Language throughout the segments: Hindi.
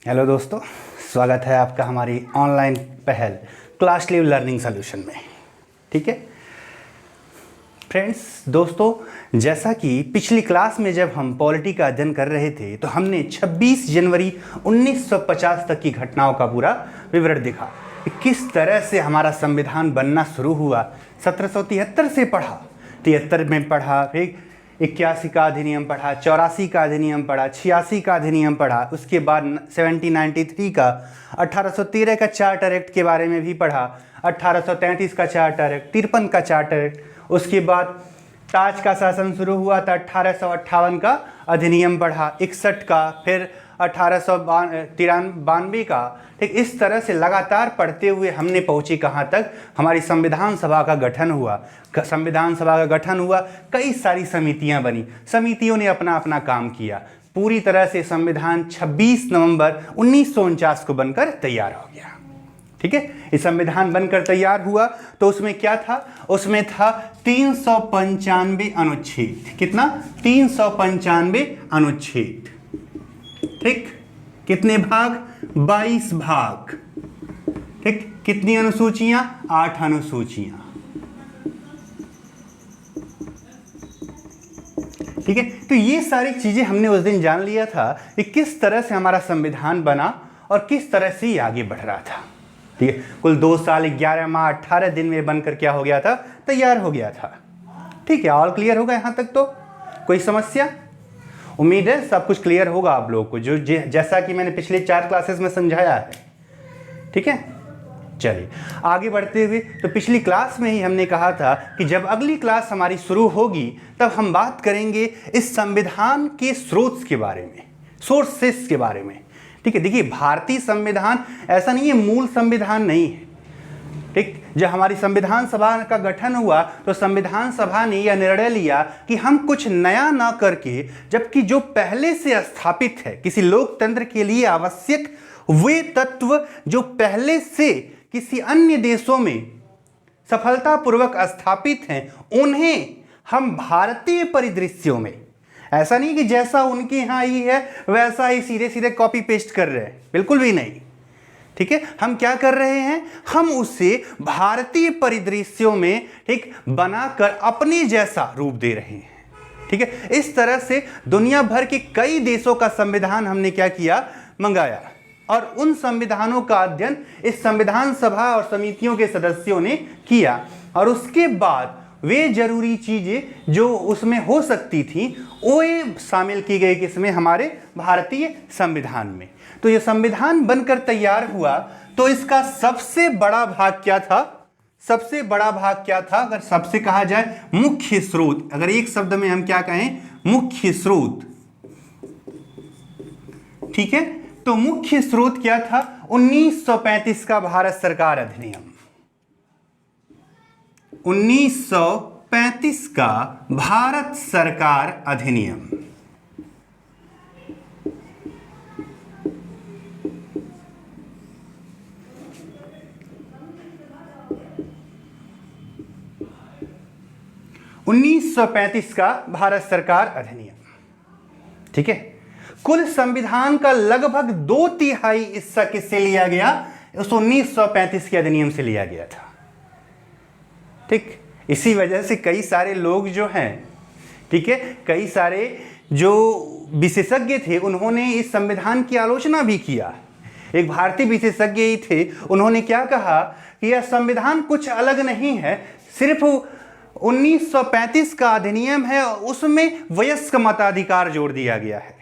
हेलो दोस्तों, स्वागत है आपका हमारी ऑनलाइन पहल क्लासली लर्निंग सॉल्यूशन में। ठीक है फ्रेंड्स, दोस्तों, जैसा कि पिछली क्लास में जब हम पॉलिटी का अध्ययन कर रहे थे तो हमने 26 जनवरी 1950 तक की घटनाओं का पूरा विवरण देखा कि किस तरह से हमारा संविधान बनना शुरू हुआ। 1773 से पढ़ा, 73 में पढ़ा, फिर 81 का अधिनियम पढ़ा, 84 का अधिनियम पढ़ा, 86 का अधिनियम पढ़ा, उसके बाद 1793 का 1813 का चार्टर एक्ट के बारे में भी पढ़ा, 1833 का चार्टर एक्ट, 53 का चार्टर एक्ट, उसके बाद ताज का शासन शुरू हुआ था, 1858 का अधिनियम पढ़ा, 61 का, फिर 1892 का। ठीक इस तरह से लगातार पढ़ते हुए हमने पहुंची कहाँ तक, हमारी संविधान सभा का गठन हुआ। संविधान सभा का गठन हुआ, कई सारी समितियां बनी, समितियों ने अपना अपना काम किया। पूरी तरह से संविधान 26 नवंबर 1949 को बनकर तैयार हो गया। ठीक है, ये संविधान बनकर तैयार हुआ तो उसमें क्या था, उसमें था 395 अनुच्छेद। कितना? 395 अनुच्छेद। ठीक, कितने भाग? 22 भाग। ठीक, कितनी अनुसूचियां? 8 अनुसूचियां। ठीक है, तो ये सारी चीजें हमने उस दिन जान लिया था कि किस तरह से हमारा संविधान बना और किस तरह से ये आगे बढ़ रहा था। ठीक है, कुल 2 साल 11 माह 18 दिन में बनकर क्या हो गया था, तैयार हो गया था। ठीक है, ऑल क्लियर होगा यहाँ तक? तो कोई समस्या? उम्मीद है सब कुछ क्लियर होगा आप लोगों को, जो जैसा कि मैंने पिछले 4 क्लासेस में समझाया है। ठीक है, चलिए आगे बढ़ते हुए, तो पिछली क्लास में ही हमने कहा था कि जब अगली क्लास हमारी शुरू होगी तब हम बात करेंगे इस संविधान के स्रोत के बारे में, सोर्सेस के बारे में। ठीक है, देखिए भारतीय संविधान ऐसा नहीं है, मूल संविधान नहीं है। ठीक, जब हमारी संविधान सभा का गठन हुआ तो संविधान सभा ने यह निर्णय लिया कि हम कुछ नया ना करके, जबकि जो पहले से स्थापित है, किसी लोकतंत्र के लिए आवश्यक वे तत्व जो पहले से किसी अन्य देशों में सफलतापूर्वक स्थापित हैं, उन्हें हम भारतीय परिदृश्यों में, ऐसा नहीं कि जैसा उनके यहाँ ही है वैसा ही सीधे सीधे कॉपी पेस्ट कर रहे हैं, बिल्कुल भी नहीं। ठीक है, हम क्या कर रहे हैं, हम उसे भारतीय परिदृश्यों में ठीक बनाकर अपने जैसा रूप दे रहे हैं। ठीक है, इस तरह से दुनिया भर के कई देशों का संविधान हमने क्या किया, मंगाया, और उन संविधानों का अध्ययन इस संविधान सभा और समितियों के सदस्यों ने किया, और उसके बाद वे जरूरी चीजें जो उसमें हो सकती थी वो शामिल की गई किसमें, हमारे भारतीय संविधान में। तो ये संविधान बनकर तैयार हुआ तो इसका सबसे बड़ा भाग क्या था, सबसे बड़ा भाग क्या था, अगर सबसे कहा जाए मुख्य स्रोत, अगर एक शब्द में हम क्या कहें, मुख्य स्रोत। ठीक है, तो मुख्य स्रोत क्या था, 1935 का भारत सरकार अधिनियम। 1935 का भारत सरकार अधिनियम। का भारत सरकार अधिनियम। ठीक है, कुल संविधान का लगभग 2/3 हिस्सा किससे लिया गया, उस 1935 के अधिनियम से लिया गया था। ठीक, इसी वजह से कई सारे लोग जो हैं, ठीक है, कई सारे जो विशेषज्ञ थे उन्होंने इस संविधान की आलोचना भी किया। एक भारतीय विशेषज्ञ ही थे, उन्होंने क्या कहा कि यह संविधान कुछ अलग नहीं है, सिर्फ 1935 का अधिनियम है, उसमें वयस्क मताधिकार जोड़ दिया गया है।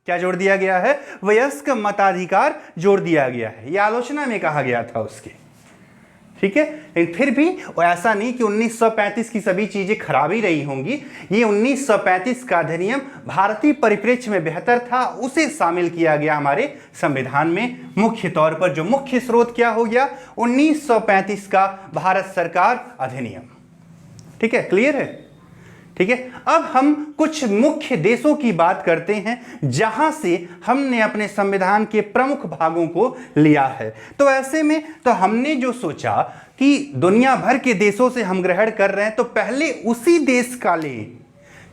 क्या जोड़ दिया गया है, वयस्क मताधिकार जोड़ दिया गया है, यह आलोचना में कहा गया था उसके। ठीक है, लेकिन फिर भी ऐसा नहीं कि 1935 की सभी चीजें खराब ही रही होंगी। ये 1935 का अधिनियम भारतीय परिप्रेक्ष्य में बेहतर था, उसे शामिल किया गया हमारे संविधान में। मुख्य तौर पर जो मुख्य स्रोत क्या हो गया, 1935 का भारत सरकार अधिनियम। ठीक है, क्लियर है? ठीक है, अब हम कुछ मुख्य देशों की बात करते हैं जहां से हमने अपने संविधान के प्रमुख भागों को लिया है। तो ऐसे में तो हमने जो सोचा कि दुनिया भर के देशों से हम ग्रहण कर रहे हैं, तो पहले उसी देश का लें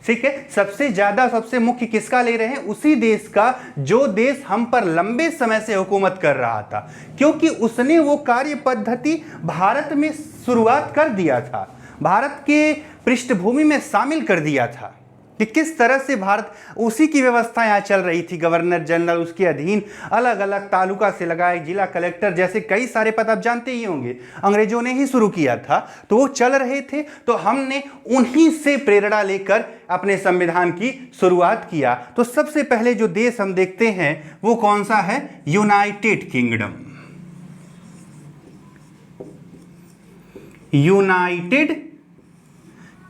ठीक है, सबसे ज्यादा सबसे मुख्य किसका ले रहे हैं? उसी देश का जो देश हम पर लंबे समय से हुकूमत कर रहा था, क्योंकि उसने वो कार्य पद्धति भारत में शुरुआत कर दिया था, भारत के पृष्ठभूमि में शामिल कर दिया था कि किस तरह से भारत, उसी की व्यवस्था यहाँ चल रही थी। गवर्नर जनरल, उसके अधीन अलग अलग तालुका से लगाए जिला कलेक्टर जैसे कई सारे पद आप जानते ही होंगे, अंग्रेजों ने ही शुरू किया था, तो वो चल रहे थे। तो हमने उन्हीं से प्रेरणा लेकर अपने संविधान की शुरुआत किया। तो सबसे पहले जो देश हम देखते हैं वो कौन सा है? United kingdom. United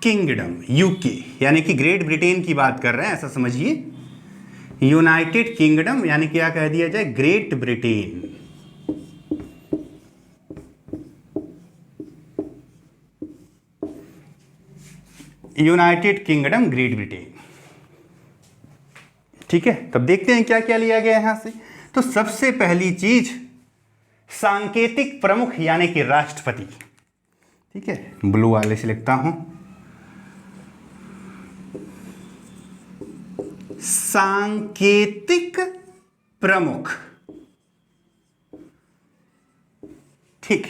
kingdom, UK, यानी कि ग्रेट ब्रिटेन की बात कर रहे हैं, ऐसा समझिए। यूनाइटेड किंगडम यानी क्या कह दिया जाए? Great Britain. United kingdom, great Britain. ठीक है, तब देखते हैं क्या क्या लिया गया यहां से। तो सबसे पहली चीज सांकेतिक प्रमुख यानी कि राष्ट्रपति। ठीक है, ब्लू वाले से लिखता हूं, सांकेतिक प्रमुख। ठीक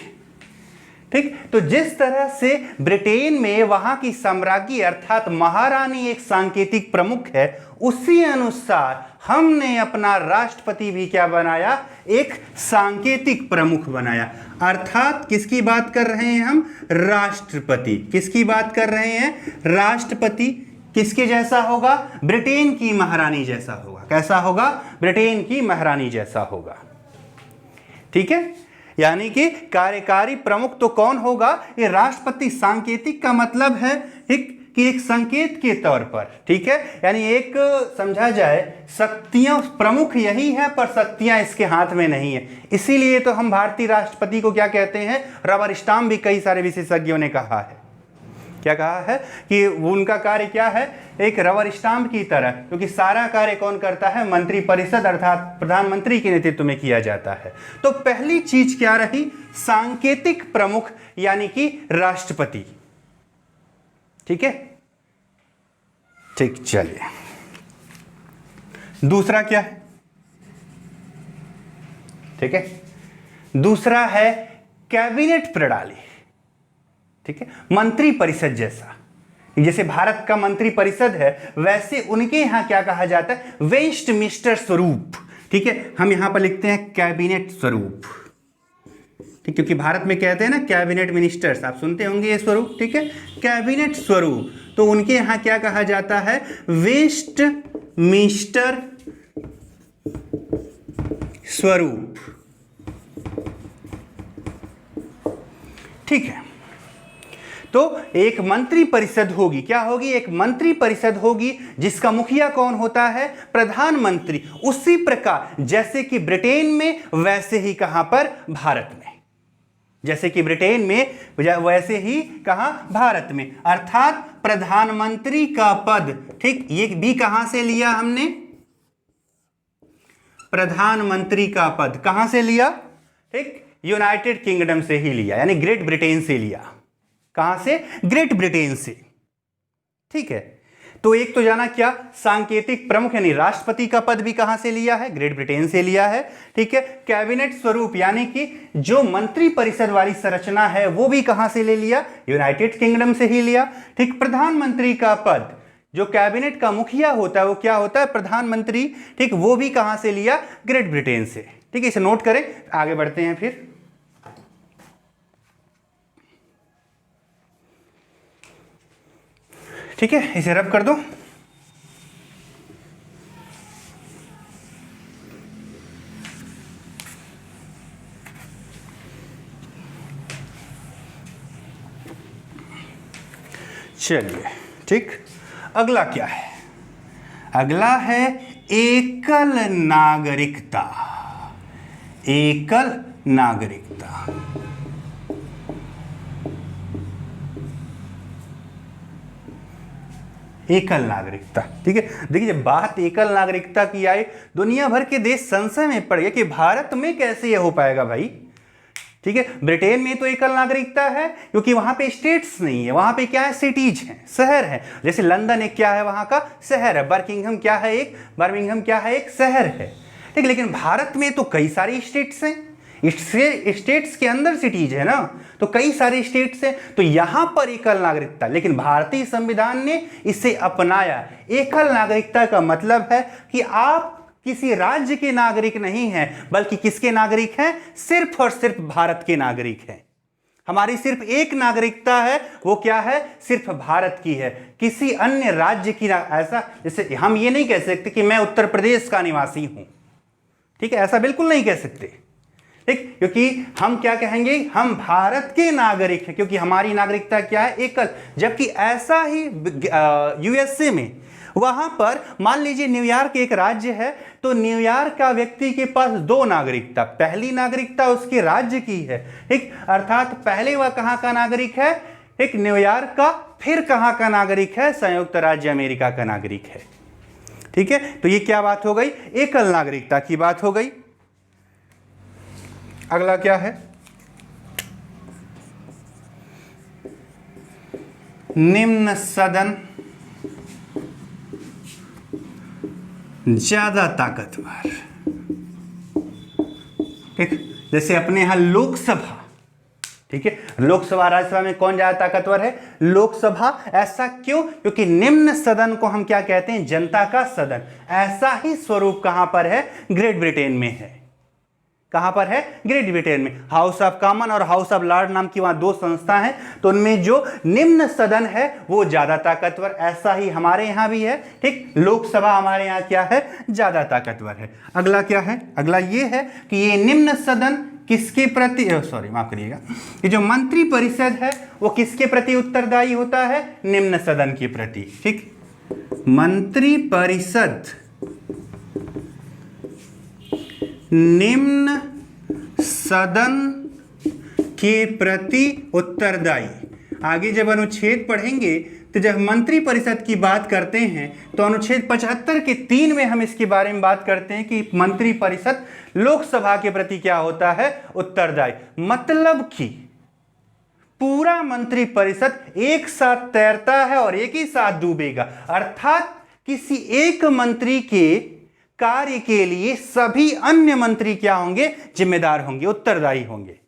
ठीक, तो जिस तरह से ब्रिटेन में वहां की साम्राज्ञी अर्थात महारानी एक सांकेतिक प्रमुख है, उसी अनुसार हमने अपना राष्ट्रपति भी क्या बनाया? एक सांकेतिक प्रमुख बनाया। अर्थात किसकी बात कर रहे हैं हम? राष्ट्रपति। किसकी बात कर रहे हैं? राष्ट्रपति। किसके जैसा होगा? ब्रिटेन की महारानी जैसा होगा। कैसा होगा? ब्रिटेन की महारानी जैसा होगा। ठीक है, यानी कि कार्यकारी प्रमुख तो कौन होगा? ये राष्ट्रपति। सांकेतिक का मतलब है एक संकेत के तौर पर। ठीक है, यानी एक समझा जाए शक्तियां, प्रमुख यही है पर शक्तियां इसके हाथ में नहीं है। इसीलिए तो हम भारतीय राष्ट्रपति को क्या कहते हैं? रबर स्टाम्प भी कई सारे विशेषज्ञों ने कहा है। क्या कहा है? कि उनका कार्य क्या है? एक रबर स्टाम्प की तरह, क्योंकि सारा कार्य कौन करता है? मंत्री परिषद अर्थात प्रधानमंत्री के नेतृत्व में किया जाता है। तो पहली चीज क्या रही? सांकेतिक प्रमुख यानी कि राष्ट्रपति। ठीक है, ठीक, चलिए दूसरा क्या है? ठीक है, दूसरा है कैबिनेट प्रणाली। ठीक है, मंत्री परिषद जैसा, जैसे भारत का मंत्री परिषद है वैसे उनके यहां क्या कहा जाता है? वेस्टमिंस्टर स्वरूप। ठीक है, हम यहां पर लिखते हैं कैबिनेट स्वरूप। ठीक, क्योंकि भारत में कहते हैं ना कैबिनेट मिनिस्टर्स, आप सुनते होंगे ये स्वरूप। ठीक है, कैबिनेट स्वरूप, तो उनके यहां क्या कहा जाता है? वेस्टमिंस्टर स्वरूप। ठीक है, तो एक मंत्री परिषद होगी। क्या होगी? एक मंत्री परिषद होगी जिसका मुखिया कौन होता है? प्रधानमंत्री। उसी प्रकार जैसे कि ब्रिटेन में वैसे ही कहां पर? भारत में। जैसे कि ब्रिटेन में वैसे ही कहां? भारत में। अर्थात प्रधानमंत्री का पद। ठीक, ये भी कहां से लिया हमने? प्रधानमंत्री का पद कहां से लिया? ठीक, यूनाइटेड किंगडम से ही लिया, यानी ग्रेट ब्रिटेन से लिया। कहां से? ग्रेट ब्रिटेन से। ठीक है, तो एक तो जाना क्या? सांकेतिक प्रमुख यानी राष्ट्रपति का पद भी कहां से लिया है? ग्रेट ब्रिटेन से लिया है। ठीक है, कैबिनेट स्वरूप यानी कि जो मंत्री परिषद वाली संरचना है वो भी कहां से ले लिया? यूनाइटेड किंगडम से ही लिया। ठीक, प्रधानमंत्री का पद, जो कैबिनेट का मुखिया होता है वो क्या होता है? प्रधानमंत्री। ठीक, वो भी कहां से लिया? ग्रेट ब्रिटेन से। ठीक है, इसे नोट करें, आगे बढ़ते हैं फिर। ठीक है, इसे रब कर दो। चलिए, ठीक, अगला क्या है? अगला है एकल नागरिकता। एकल नागरिकता। एकल नागरिकता। ठीक है, देखिए जब बात एकल नागरिकता की आई, दुनिया भर के देश संशय में पड़ गए कि भारत में कैसे यह हो पाएगा भाई। ठीक है, ब्रिटेन में तो एकल नागरिकता है क्योंकि वहां पे स्टेट्स नहीं है, वहां पे क्या है, सिटीज हैं, शहर है। जैसे लंदन एक क्या है, वहां का शहर है। बर्मिंघम क्या है, एक शहर है। ठीक, लेकिन भारत में तो कई सारी स्टेट्स हैं, स्टेट्स के अंदर सिटीज है ना, तो कई सारे स्टेट्स हैं, तो यहां पर एकल नागरिकता। लेकिन भारतीय संविधान ने इसे अपनाया। एकल नागरिकता का मतलब है कि आप किसी राज्य के नागरिक नहीं हैं, बल्कि किसके नागरिक हैं, सिर्फ और सिर्फ भारत के नागरिक हैं। हमारी सिर्फ एक नागरिकता है, वो क्या है, सिर्फ भारत की है, किसी अन्य राज्य की ऐसा जैसे हम ये नहीं कह सकते कि मैं उत्तर प्रदेश का निवासी हूं, ठीक है, ऐसा बिल्कुल नहीं कह सकते। ठीक, क्योंकि हम क्या कहेंगे, हम भारत के नागरिक हैं, क्योंकि हमारी नागरिकता क्या है, एकल। जबकि ऐसा ही यूएसए में, वहां पर मान लीजिए न्यूयॉर्क एक राज्य है, तो न्यूयॉर्क का व्यक्ति के पास दो नागरिकता, पहली नागरिकता उसके राज्य की है, ठीक, अर्थात पहले वह कहां का नागरिक है, एक न्यूयॉर्क का, फिर कहां का नागरिक है, संयुक्त राज्य अमेरिका का नागरिक है। ठीक है, तो ये क्या बात हो गई, एकल नागरिकता की बात हो गई। अगला क्या है, निम्न सदन ज्यादा ताकतवर। ठीक, जैसे अपने यहां लोकसभा, ठीक है, लोकसभा राज्यसभा में कौन ज्यादा ताकतवर है, लोकसभा। ऐसा क्यों, क्योंकि निम्न सदन को हम क्या कहते हैं, जनता का सदन। ऐसा ही स्वरूप कहां पर है, ग्रेट ब्रिटेन में है। कहां पर है, ग्रेट ब्रिटेन में। हाउस ऑफ कॉमन और हाउस ऑफ लॉर्ड नाम की वहां दो संस्था हैं, तो उनमें जो निम्न सदन है वो ज्यादा ताकतवर। ऐसा ही हमारे यहां भी है। ठीक, लोकसभा हमारे यहां क्या है, ज्यादा ताकतवर है। अगला क्या है, अगला ये है कि ये निम्न सदन किसके प्रति, सॉरी माफ करिएगा, ये जो मंत्री परिषद है वो किसके प्रति उत्तरदायी होता है, निम्न सदन के प्रति। ठीक, मंत्री परिषद निम्न सदन के प्रति उत्तरदायी। आगे जब अनुच्छेद पढ़ेंगे तो जब मंत्री परिषद की बात करते हैं तो अनुच्छेद 75 के 3 में हम इसके बारे में बात करते हैं कि मंत्री परिषद लोकसभा के प्रति क्या होता है, उत्तरदायी। मतलब कि पूरा मंत्री परिषद एक साथ तैरता है और एक ही साथ डूबेगा, अर्थात किसी एक मंत्री के कार्य के लिए सभी अन्य मंत्री क्या होंगे, जिम्मेदार होंगे, उत्तरदायी होंगे।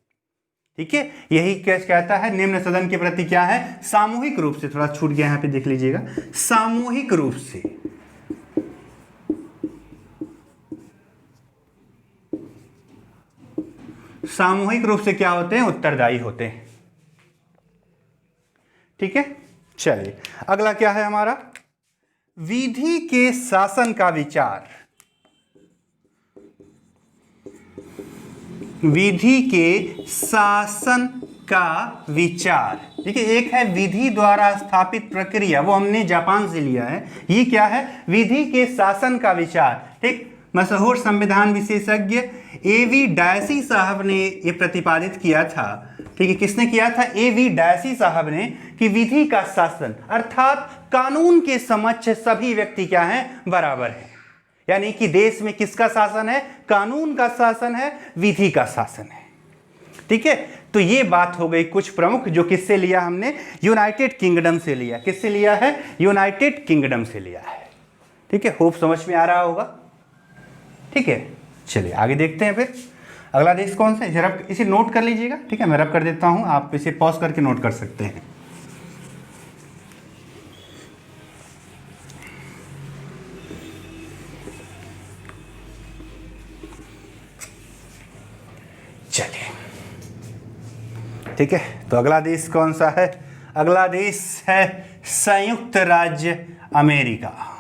ठीक है, यही कहता है निम्न सदन के प्रति क्या है, सामूहिक रूप से, थोड़ा छूट गया यहां पे देख लीजिएगा, सामूहिक रूप से, सामूहिक रूप से क्या होते हैं, उत्तरदायी होते हैं। ठीक है, चलिए अगला क्या है हमारा, विधि के शासन का विचार। विधि के शासन का विचार। ठीक है, एक है विधि द्वारा स्थापित प्रक्रिया, वो हमने जापान से लिया है। ये क्या है, विधि के शासन का विचार। ठीक, मशहूर संविधान विशेषज्ञ एवी डायसी साहब ने ये प्रतिपादित किया था। ठीक है, किसने किया था, एवी डायसी साहब ने, कि विधि का शासन अर्थात कानून के समक्ष सभी व्यक्ति क्या हैं, बराबर है। यानी कि देश में किसका शासन है, कानून का शासन है, विधि का शासन है। ठीक है, तो ये बात हो गई कुछ प्रमुख, जो किससे लिया हमने, यूनाइटेड किंगडम से लिया। किससे लिया है, यूनाइटेड किंगडम से लिया है। ठीक है, होप समझ में आ रहा होगा। ठीक है, चलिए आगे देखते हैं। फिर अगला देश कौन सा है, जरा इसे नोट कर लीजिएगा। ठीक है, मैं रब कर देता हूं, आप इसे पॉज करके नोट कर सकते हैं। चलिए, ठीक है, तो अगला देश कौन सा है, अगला देश है संयुक्त राज्य अमेरिका।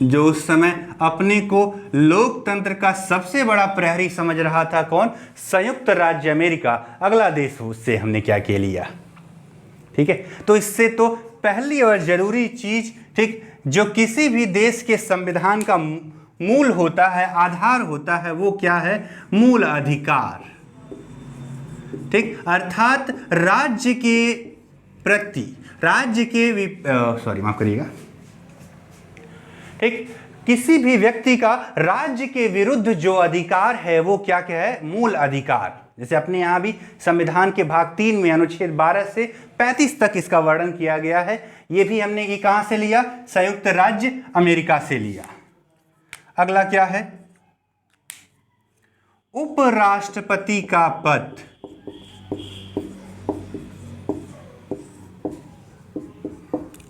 जो उस समय अपने को लोकतंत्र का सबसे बड़ा प्रहरी समझ रहा था, कौन, संयुक्त राज्य अमेरिका। अगला देश उससे हमने क्या किया लिया। ठीक है, तो इससे तो पहली और जरूरी चीज, ठीक, जो किसी भी देश के संविधान का मूल होता है, आधार होता है, वो क्या है, मूल अधिकार। ठीक, अर्थात राज्य के प्रति राज्य के माफ करिएगा, ठीक, किसी भी व्यक्ति का राज्य के विरुद्ध जो अधिकार है वो क्या क्या है, मूल अधिकार। जैसे अपने यहाँ भी संविधान के भाग 3 में अनुच्छेद 12 से 35 तक इसका वर्णन किया गया है। ये भी हमने ये कहाँ से लिया, संयुक्त राज्य अमेरिका से लिया। अगला क्या है, उपराष्ट्रपति का पद।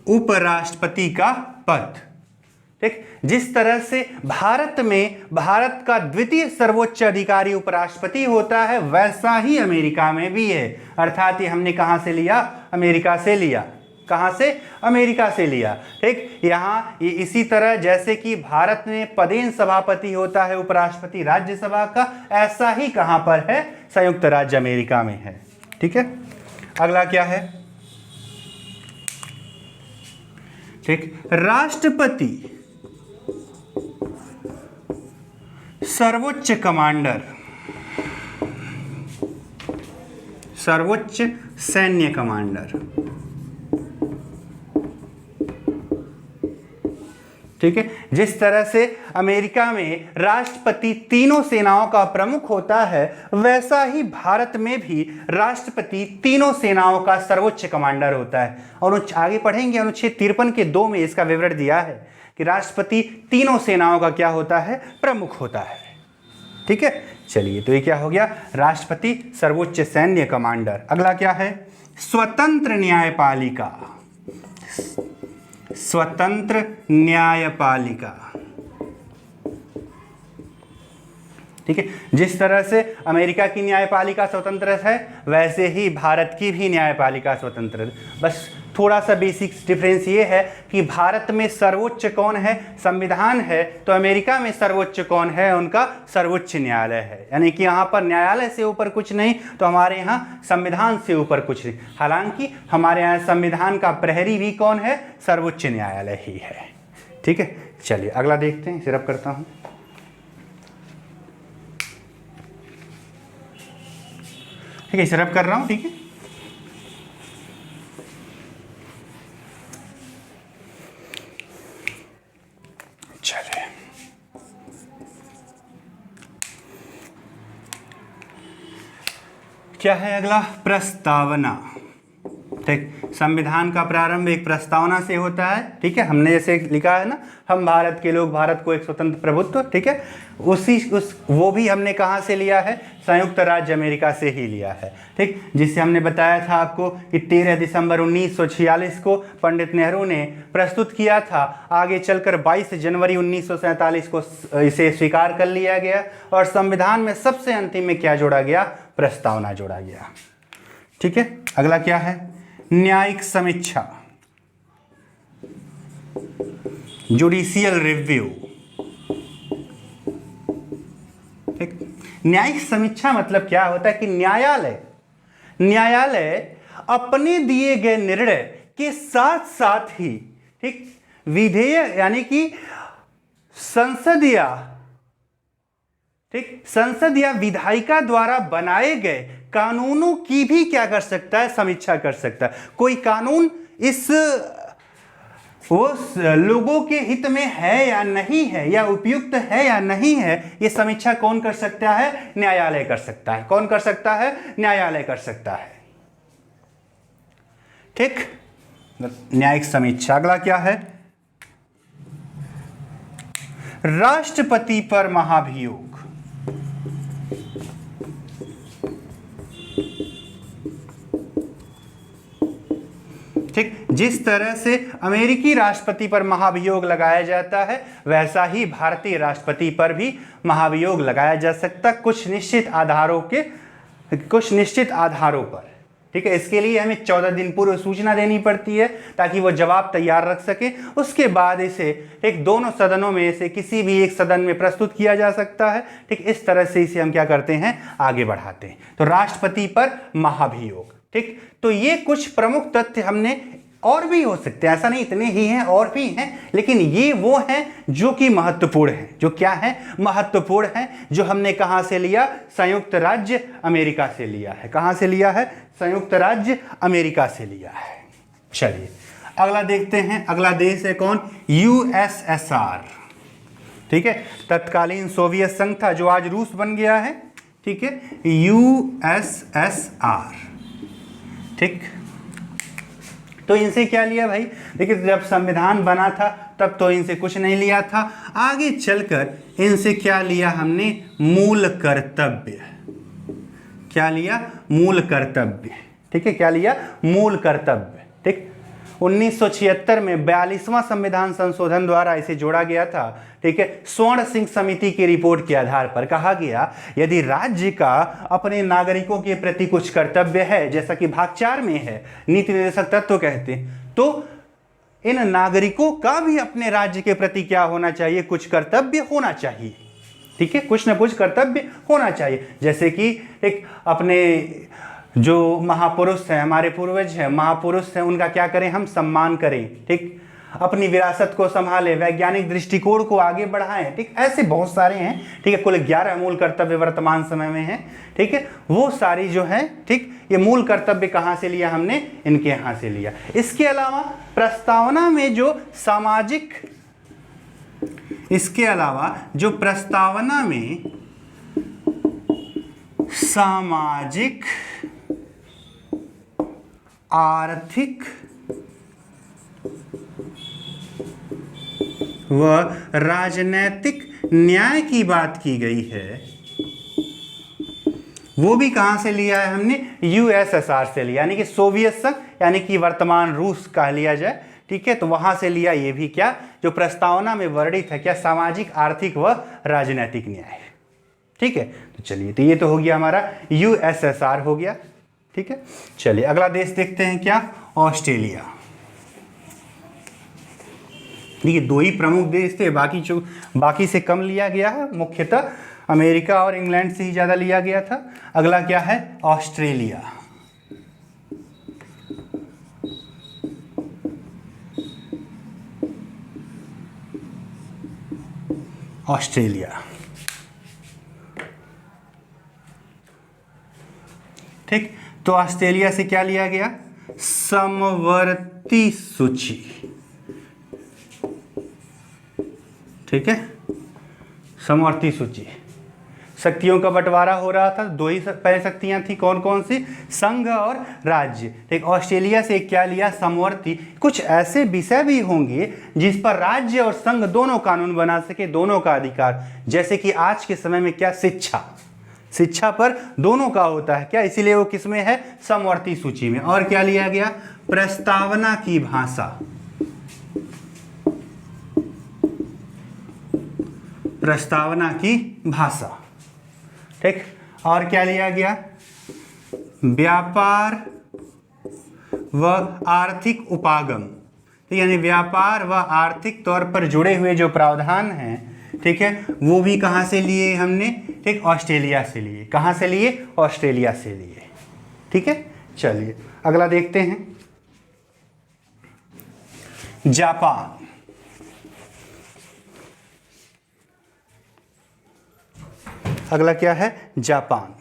उपराष्ट्रपति का पद, ठीक, जिस तरह से भारत में भारत का द्वितीय सर्वोच्च अधिकारी उपराष्ट्रपति होता है, वैसा ही अमेरिका में भी है। अर्थात ये हमने कहां से लिया, अमेरिका से लिया। कहां से, अमेरिका से लिया, ठीक। यहाँ ये इसी तरह जैसे कि भारत में पदेन सभापति होता है उपराष्ट्रपति राज्यसभा का, ऐसा ही कहां पर है, संयुक्त राज्य अमेरिका में है, ठीक है। अगला क्या है, ठीक, राष्ट्रपति सर्वोच्च कमांडर, सर्वोच्च सैन्य कमांडर, ठीक है। जिस तरह से अमेरिका में राष्ट्रपति तीनों सेनाओं का प्रमुख होता है, वैसा ही भारत में भी राष्ट्रपति तीनों सेनाओं का सर्वोच्च कमांडर होता है। और आगे पढ़ेंगे अनुच्छेद 53 के 2 में इसका विवरण दिया है कि राष्ट्रपति तीनों सेनाओं का क्या होता है, प्रमुख होता है, ठीक है। चलिए, तो ये क्या हो गया, राष्ट्रपति सर्वोच्च सैन्य कमांडर। अगला क्या है, स्वतंत्र न्यायपालिका। स्वतंत्र न्यायपालिका, ठीक है। जिस तरह से अमेरिका की न्यायपालिका स्वतंत्र है, वैसे ही भारत की भी न्यायपालिका स्वतंत्र है। बस थोड़ा सा बेसिक डिफरेंस ये है कि भारत में सर्वोच्च कौन है, संविधान है, तो अमेरिका में सर्वोच्च कौन है, उनका सर्वोच्च न्यायालय है। यानी कि यहाँ पर न्यायालय से ऊपर कुछ नहीं, तो हमारे यहाँ संविधान से ऊपर कुछ नहीं। हालांकि हमारे यहाँ संविधान का प्रहरी भी कौन है, सर्वोच्च न्यायालय ही है, ठीक है। चलिए अगला देखते हैं, सिर्फ करता हूँ, ठीक है, सिर्फ कर रहा हूँ, ठीक है। चलिए, क्या है अगला, प्रस्तावना, ठीक। संविधान का प्रारंभ एक प्रस्तावना से होता है, ठीक है। हमने जैसे लिखा है ना, हम भारत के लोग, भारत को एक स्वतंत्र प्रभुत्व, ठीक है। वो भी हमने कहाँ से लिया है, संयुक्त राज्य अमेरिका से ही लिया है, ठीक। जिससे हमने बताया था आपको कि 13 दिसंबर 1946 को पंडित नेहरू ने प्रस्तुत किया था। आगे चलकर 22 जनवरी 1947 को इसे स्वीकार कर लिया गया, और संविधान में सबसे अंतिम में क्या जोड़ा गया, प्रस्तावना जोड़ा गया, ठीक है। अगला क्या है, न्यायिक समीक्षा, जुडिशियल रिव्यू, ठीक। न्यायिक समीक्षा मतलब क्या होता है कि न्यायालय अपने दिए गए निर्णय के साथ साथ ही, ठीक, विधेयक यानी कि संसद या विधायिका द्वारा बनाए गए कानूनों की भी क्या कर सकता है, समीक्षा कर सकता है। कोई कानून इस वो लोगों के हित में है या नहीं है, या उपयुक्त है या नहीं है, ये समीक्षा कौन कर सकता है, न्यायालय कर सकता है। कौन कर सकता है, न्यायालय कर सकता है, ठीक। न्यायिक समीक्षा। अगला क्या है, राष्ट्रपति पर महाभियोग, ठीक। जिस तरह से अमेरिकी राष्ट्रपति पर महाभियोग लगाया जाता है, वैसा ही भारतीय राष्ट्रपति पर भी महाभियोग लगाया जा सकता, कुछ निश्चित आधारों पर, ठीक है। इसके लिए हमें 14 दिन पूर्व सूचना देनी पड़ती है, ताकि वो जवाब तैयार रख सके। उसके बाद इसे एक दोनों सदनों में से किसी भी एक सदन में प्रस्तुत किया जा सकता है, ठीक। इस तरह से इसे हम क्या करते हैं, आगे बढ़ाते हैं। तो राष्ट्रपति पर महाभियोग, ठीक। तो ये कुछ प्रमुख तथ्य हमने, और भी हो सकते हैं, ऐसा नहीं इतने ही हैं, और भी हैं, लेकिन ये वो हैं जो कि महत्वपूर्ण हैं। जो क्या है, महत्वपूर्ण हैं, जो हमने कहां से लिया, संयुक्त राज्य अमेरिका से लिया है। कहां से लिया है, संयुक्त राज्य अमेरिका से लिया है। चलिए अगला देखते हैं, अगला देश है कौन, यूएसएसआर। ठीक है, तत्कालीन सोवियत संघ था जो आज रूस बन गया है। ठीक है, यूएसएसआर। ठीक, तो इनसे क्या लिया भाई, देखिए जब संविधान बना था तब तो इनसे कुछ नहीं लिया था, आगे चलकर इनसे क्या लिया हमने, मूल कर्तव्य। क्या लिया, मूल कर्तव्य। ठीक है, क्या लिया, मूल कर्तव्य। ठीक, 1976 में 42वां संविधान संशोधन द्वारा इसे जोड़ा गया था। ठीक है, स्वर्ण सिंह समिति की रिपोर्ट के आधार पर कहा गया यदि राज्य का अपने नागरिकों के प्रति कुछ कर्तव्य है, जैसा कि भाग 4 में है, नीति निर्देशक तत्व कहते हैं, तो इन नागरिकों का भी अपने राज्य के प्रति क्या होना चाहिए, कुछ कर्तव्य होना चाहिए। ठीक है, कुछ ना कुछ कर्तव्य होना चाहिए, जैसे कि एक अपने जो महापुरुष हैं, हमारे पूर्वज हैं, महापुरुष हैं, उनका क्या करें, हम सम्मान करें। ठीक, अपनी विरासत को संभालें, वैज्ञानिक दृष्टिकोण को आगे बढ़ाएं। ठीक, ऐसे बहुत सारे हैं। ठीक है, कुल 11 मूल कर्तव्य वर्तमान समय में हैं। ठीक है, वो सारी जो है, ठीक, ये मूल कर्तव्य कहाँ से लिया हमने, इनके यहाँ से लिया। इसके अलावा प्रस्तावना में जो सामाजिक, इसके अलावा जो प्रस्तावना में सामाजिक, आर्थिक व राजनैतिक न्याय की बात की गई है, वो भी कहां से लिया है हमने, यूएसएसआर से लिया, यानी कि सोवियत संघ, यानी कि वर्तमान रूस कह लिया जाए। ठीक है, तो वहां से लिया ये भी, क्या जो प्रस्तावना में वर्णित है, क्या सामाजिक, आर्थिक व राजनैतिक न्याय। ठीक है, तो चलिए, तो ये तो हो गया हमारा यूएसएसआर हो गया। ठीक है, चलिए अगला देश देखते हैं, क्या, ऑस्ट्रेलिया। देखिए 2 ही प्रमुख देश थे, बाकी से कम लिया गया है, मुख्यतः अमेरिका और इंग्लैंड से ही ज़्यादा लिया गया था। अगला क्या है, ऑस्ट्रेलिया। ऑस्ट्रेलिया। ठीक, तो ऑस्ट्रेलिया से क्या लिया गया, समवर्ती सूची। ठीक है, समवर्ती सूची, शक्तियों का बंटवारा हो रहा था, 2 ही पहले शक्तियां थी, कौन कौन सी, संघ और राज्य। ठीक, ऑस्ट्रेलिया से क्या लिया, समवर्ती। कुछ ऐसे विषय भी होंगे जिस पर राज्य और संघ दोनों कानून बना सके, दोनों का अधिकार, जैसे कि आज के समय में क्या, शिक्षा पर दोनों का होता है, क्या, इसीलिए वो किसमें है, समवर्ती सूची में। और क्या लिया गया, प्रस्तावना की भाषा। प्रस्तावना की भाषा। ठीक, और क्या लिया गया, व्यापार व आर्थिक उपागम। तो यानी व्यापार व आर्थिक तौर पर जुड़े हुए जो प्रावधान हैं, ठीक है, वो भी कहाँ से लिए हमने, ठीक, ऑस्ट्रेलिया से लिए। कहाँ से लिए, ऑस्ट्रेलिया से लिए। ठीक है, चलिए अगला देखते हैं, जापान। अगला क्या है, जापान।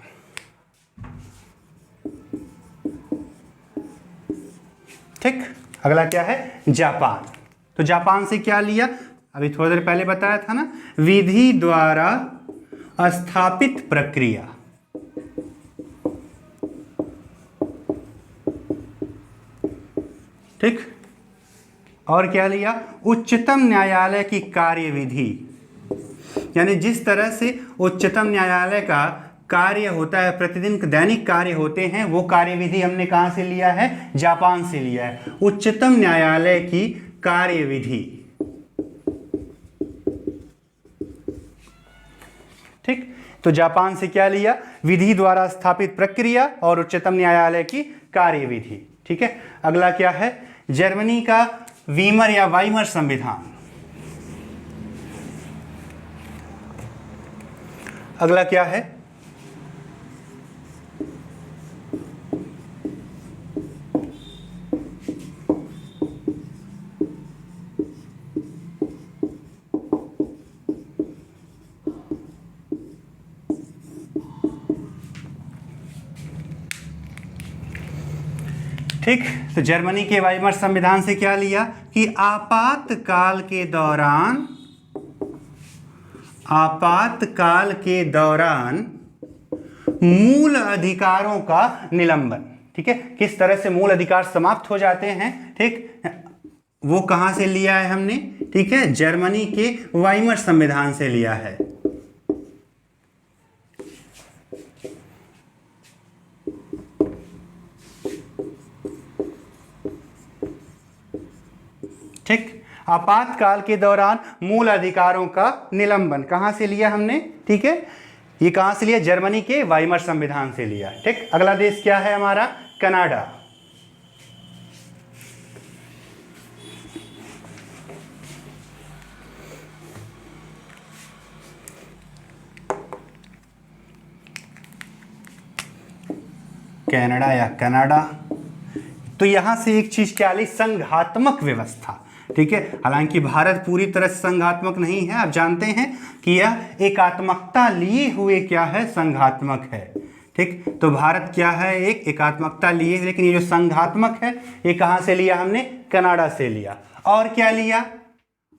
ठीक, अगला क्या है, जापान। तो जापान से क्या लिया, अभी थोड़ी देर पहले बताया था ना, विधि द्वारा स्थापित प्रक्रिया। ठीक, और क्या लिया, उच्चतम न्यायालय की कार्यविधि। यानी जिस तरह से उच्चतम न्यायालय का कार्य होता है, प्रतिदिन दैनिक कार्य होते हैं, वो कार्यविधि हमने कहाँ से लिया है, जापान से लिया है। उच्चतम न्यायालय की कार्यविधि। ठीक, तो जापान से क्या लिया, विधि द्वारा स्थापित प्रक्रिया और उच्चतम न्यायालय की कार्यविधि। ठीक है, अगला क्या है, जर्मनी का वीमर या वाइमर संविधान। अगला क्या है, ठीक, तो जर्मनी के वाइमर संविधान से क्या लिया कि आपातकाल के दौरान मूल अधिकारों का निलंबन। ठीक है, किस तरह से मूल अधिकार समाप्त हो जाते हैं, ठीक, वो कहां से लिया है हमने, ठीक है, जर्मनी के वाइमर संविधान से लिया है। ठीक, आपातकाल के दौरान मूल अधिकारों का निलंबन कहां से लिया हमने, ठीक है, ये कहां से लिया, जर्मनी के वाइमर संविधान से लिया। ठीक, अगला देश क्या है हमारा, कनाडा। कनाडा या कनाडा, तो यहां से एक चीज क्या ली, संघात्मक व्यवस्था। ठीक है, हालांकि भारत पूरी तरह से संघात्मक नहीं है, आप जानते हैं कि यह एकात्मकता लिए हुए क्या है, संघात्मक है। ठीक, तो भारत क्या है, एक एकात्मकता लिए, लेकिन ये जो संघात्मक है ये कहां से लिया हमने, कनाडा से लिया। और क्या लिया,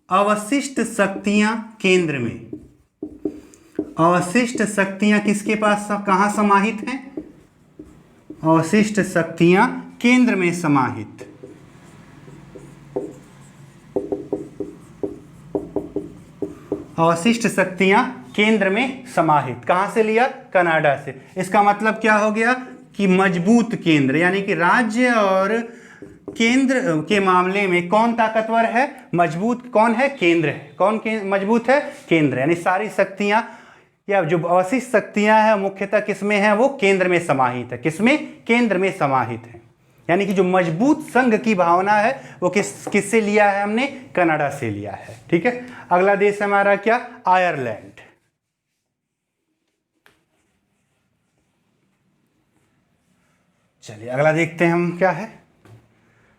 अवशिष्ट शक्तियां केंद्र में। अवशिष्ट शक्तियां किसके पास, कहां समाहित हैं, अवशिष्ट शक्तियां केंद्र में समाहित। अवशिष्ट शक्तियां केंद्र में समाहित कहां से लिया, कनाडा से। इसका मतलब क्या हो गया कि मजबूत केंद्र, यानी कि राज्य और केंद्र के मामले में कौन ताकतवर है, मजबूत कौन है, केंद्र है। कौन मजबूत है, केंद्र। यानी सारी शक्तियां या जो अवशिष्ट शक्तियां हैं मुख्यतः किसमें है, वो केंद्र में समाहित है। किसमें, केंद्र में समाहित है। यानी कि जो मजबूत संघ की भावना है वो किससे लिया है हमने, कनाडा से लिया है। ठीक है, अगला देश हमारा क्या, आयरलैंड। चलिए अगला देखते हैं हम क्या है,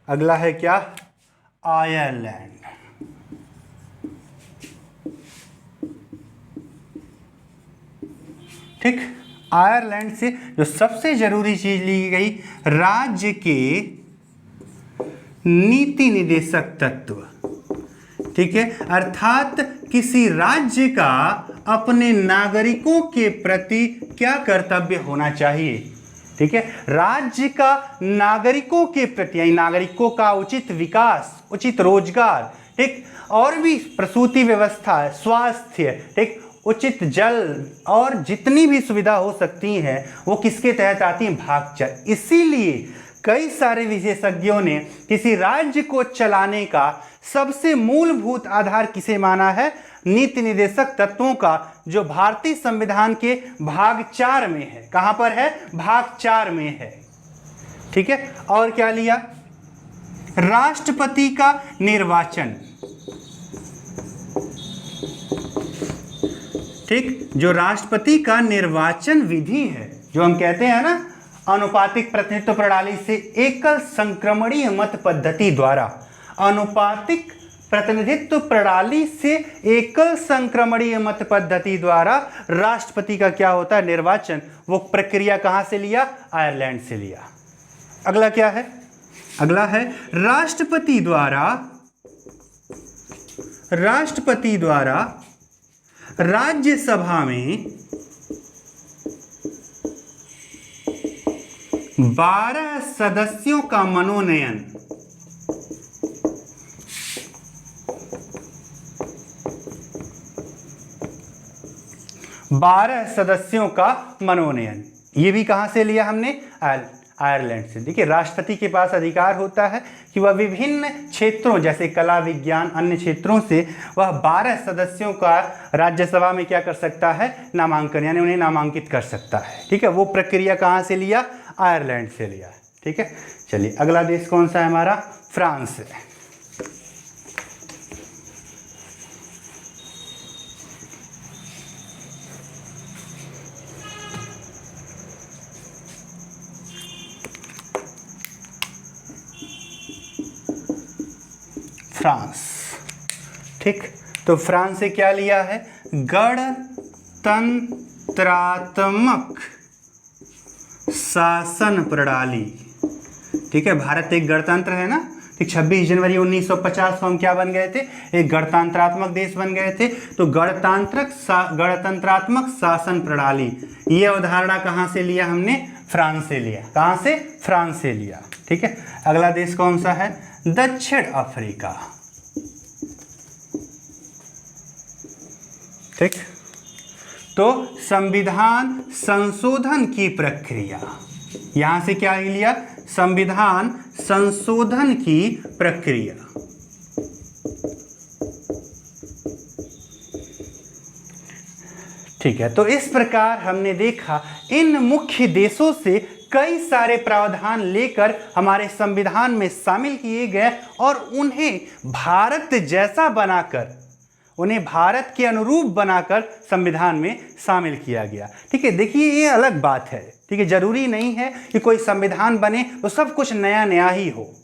अगला है क्या, आयरलैंड। ठीक, आयरलैंड से जो सबसे जरूरी चीज ली गई, राज्य के नीति निदेशक तत्व। ठीक है, अर्थात किसी राज्य का अपने नागरिकों के प्रति क्या कर्तव्य होना चाहिए। ठीक है, राज्य का नागरिकों के प्रति, यानी नागरिकों का उचित विकास, उचित रोजगार, ठीक, और भी प्रसूति व्यवस्था, स्वास्थ्य, ठीक, उचित जल और जितनी भी सुविधा हो सकती हैं वो किसके तहत आती हैं, भाग 4। इसीलिए कई सारे विशेषज्ञों ने किसी राज्य को चलाने का सबसे मूलभूत आधार किसे माना है, नीति निदेशक तत्वों का, जो भारतीय संविधान के भाग 4 में है। कहां पर है, भाग 4 में है। ठीक है, और क्या लिया, राष्ट्रपति का निर्वाचन। ठीक, जो राष्ट्रपति का निर्वाचन विधि है, जो हम कहते हैं ना अनुपातिक प्रतिनिधित्व प्रणाली से एकल संक्रमणीय मत पद्धति द्वारा, अनुपातिक प्रतिनिधित्व प्रणाली से एकल संक्रमणीय मत पद्धति द्वारा राष्ट्रपति का क्या होता है, निर्वाचन। वो प्रक्रिया कहां से लिया, आयरलैंड से लिया। अगला क्या है, अगला है राष्ट्रपति द्वारा राज्यसभा में 12 सदस्यों का मनोनयन। ये भी कहां से लिया हमने, आयरलैंड से। देखिए, राष्ट्रपति के पास अधिकार होता है कि वह विभिन्न क्षेत्रों जैसे कला, विज्ञान, अन्य क्षेत्रों से वह 12 सदस्यों का राज्यसभा में क्या कर सकता है, नामांकन, यानी उन्हें नामांकित कर सकता है। ठीक है, वो प्रक्रिया कहाँ से लिया, आयरलैंड से लिया। ठीक है, चलिए अगला देश कौन सा है हमारा, फ्रांस है। फ्रांस। ठीक, तो फ्रांस से क्या लिया है, गणतंत्रात्मक शासन प्रणाली। ठीक है, भारत एक गणतंत्र है ना, ठीक। 26 जनवरी 1950 को हम क्या बन गए थे, एक गणतंत्रात्मक देश बन गए थे। तो गणतंत्रात्मक शासन प्रणाली, ये अवधारणा कहाँ से लिया हमने, फ्रांस से लिया। कहाँ से, फ्रांस से लिया, ठीक है। अगला देश कौन सा है, दक्षिण अफ्रीका, ठीक। तो संविधान संशोधन की प्रक्रिया, यहां से क्या लिया, संविधान संशोधन की प्रक्रिया, ठीक है। तो इस प्रकार हमने देखा इन मुख्य देशों से कई सारे प्रावधान लेकर हमारे संविधान में शामिल किए गए और उन्हें भारत जैसा बनाकर, उन्हें भारत के अनुरूप बनाकर संविधान में शामिल किया गया, ठीक है। देखिए ये अलग बात है, ठीक है। जरूरी नहीं है कि कोई संविधान बने तो सब कुछ नया नया ही हो,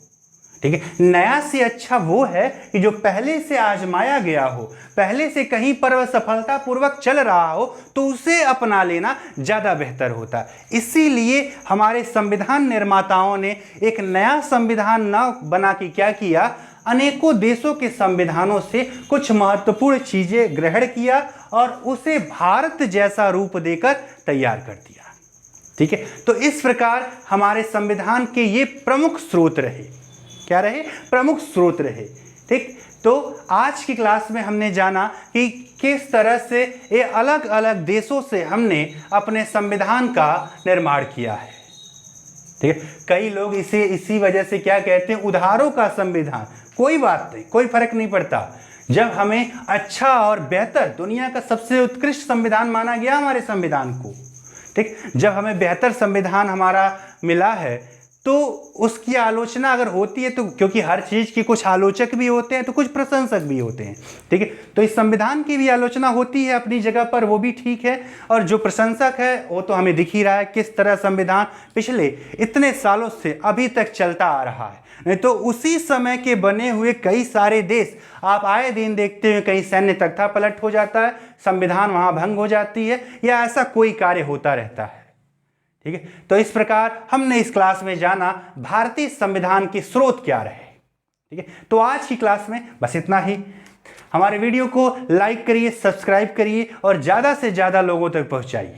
ठीक है। नया से अच्छा वो है कि जो पहले से आजमाया गया हो, पहले से कहीं पर वह सफलतापूर्वक चल रहा हो, तो उसे अपना लेना ज़्यादा बेहतर होता है। इसीलिए हमारे संविधान निर्माताओं ने एक नया संविधान न बना के क्या किया, अनेकों देशों के संविधानों से कुछ महत्वपूर्ण चीज़ें ग्रहण किया और उसे भारत जैसा रूप देकर तैयार कर दिया, ठीक है। तो इस प्रकार हमारे संविधान के ये प्रमुख स्रोत रहे, क्या रहे, प्रमुख स्रोत रहे, ठीक। तो आज की क्लास में हमने जाना कि किस तरह से ये अलग अलग देशों से हमने अपने संविधान का निर्माण किया है, ठीक है। कई लोग इसे इसी वजह से क्या कहते हैं, उधारों का संविधान। कोई बात नहीं, कोई फर्क नहीं पड़ता। जब हमें अच्छा और बेहतर, दुनिया का सबसे उत्कृष्ट संविधान माना गया हमारे संविधान को, ठीक। जब हमें बेहतर संविधान हमारा मिला है तो उसकी आलोचना अगर होती है तो, क्योंकि हर चीज़ के कुछ आलोचक भी होते हैं तो कुछ प्रशंसक भी होते हैं, ठीक है। तो इस संविधान की भी आलोचना होती है अपनी जगह पर, वो भी ठीक है। और जो प्रशंसक है वो तो हमें दिख ही रहा है किस तरह संविधान पिछले इतने सालों से अभी तक चलता आ रहा है। नहीं तो उसी समय के बने हुए कई सारे देश आप आए दिन देखते हैं, कहीं सैन्य तख्तापलट हो जाता है, संविधान वहाँ भंग हो जाती है, या ऐसा कोई कार्य होता रहता है, ठीक है। तो इस प्रकार हमने इस क्लास में जाना भारतीय संविधान के स्रोत क्या रहे, ठीक है। तो आज की क्लास में बस इतना ही। हमारे वीडियो को लाइक करिए, सब्सक्राइब करिए और ज़्यादा से ज़्यादा लोगों तक पहुंचाइए,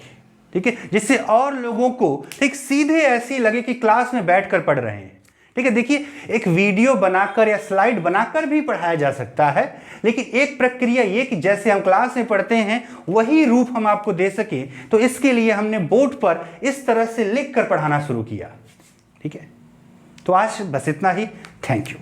ठीक है, जिससे और लोगों को ठीक सीधे ऐसी लगे कि क्लास में बैठकर पढ़ रहे हैं, ठीक है। देखिए एक वीडियो बनाकर या स्लाइड बनाकर भी पढ़ाया जा सकता है, लेकिन एक प्रक्रिया ये कि जैसे हम क्लास में पढ़ते हैं वही रूप हम आपको दे सकें, तो इसके लिए हमने बोर्ड पर इस तरह से लिख कर पढ़ाना शुरू किया, ठीक है। तो आज बस इतना ही, थैंक यू।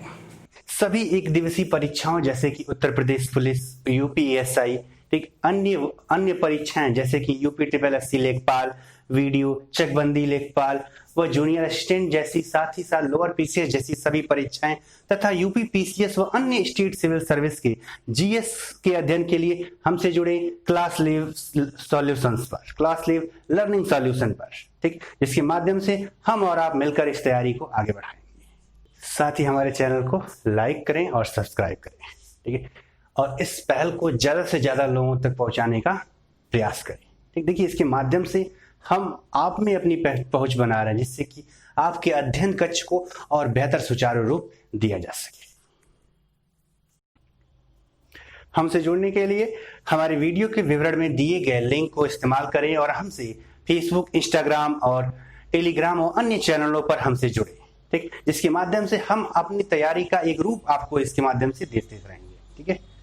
सभी एक दिवसीय परीक्षाओं जैसे कि उत्तर प्रदेश पुलिस, यूपीएसआई, ठीक, अन्य परीक्षाएं जैसे कि यूपी ट्रिपल एससी लेखपाल, वीडियो चकबंदी लेखपाल व जूनियर असिस्टेंट जैसी, साथ ही साथ लोअर पीसीएस जैसी सभी परीक्षाएं तथा यूपी पीसीएस व अन्य स्टेट सिविल सर्विस के जीएस के अध्ययन के लिए हमसे जुड़े क्लास लिव सॉल्यूशंस पर, क्लास लिव लर्निंग सॉल्यूशन पर, ठीक, जिसके माध्यम से हम और आप मिलकर इस तैयारी को आगे बढ़ाएंगे। साथ ही हमारे चैनल को लाइक करें और सब्सक्राइब करें, ठीक है, और इस पहल को ज़्यादा से ज़्यादा लोगों तक पहुंचाने का प्रयास करें, ठीक। देखिए इसके माध्यम से हम आप में अपनी पहुंच बना रहे हैं, जिससे कि आपके अध्ययन कक्ष को और बेहतर सुचारू रूप दिया जा सके। हमसे जुड़ने के लिए हमारे वीडियो के विवरण में दिए गए लिंक को इस्तेमाल करें और हमसे फेसबुक, इंस्टाग्राम और टेलीग्राम और अन्य चैनलों पर हमसे जुड़े, ठीक, जिसके माध्यम से हम अपनी तैयारी का एक रूप आपको इसके माध्यम से देते रहेंगे, ठीक है।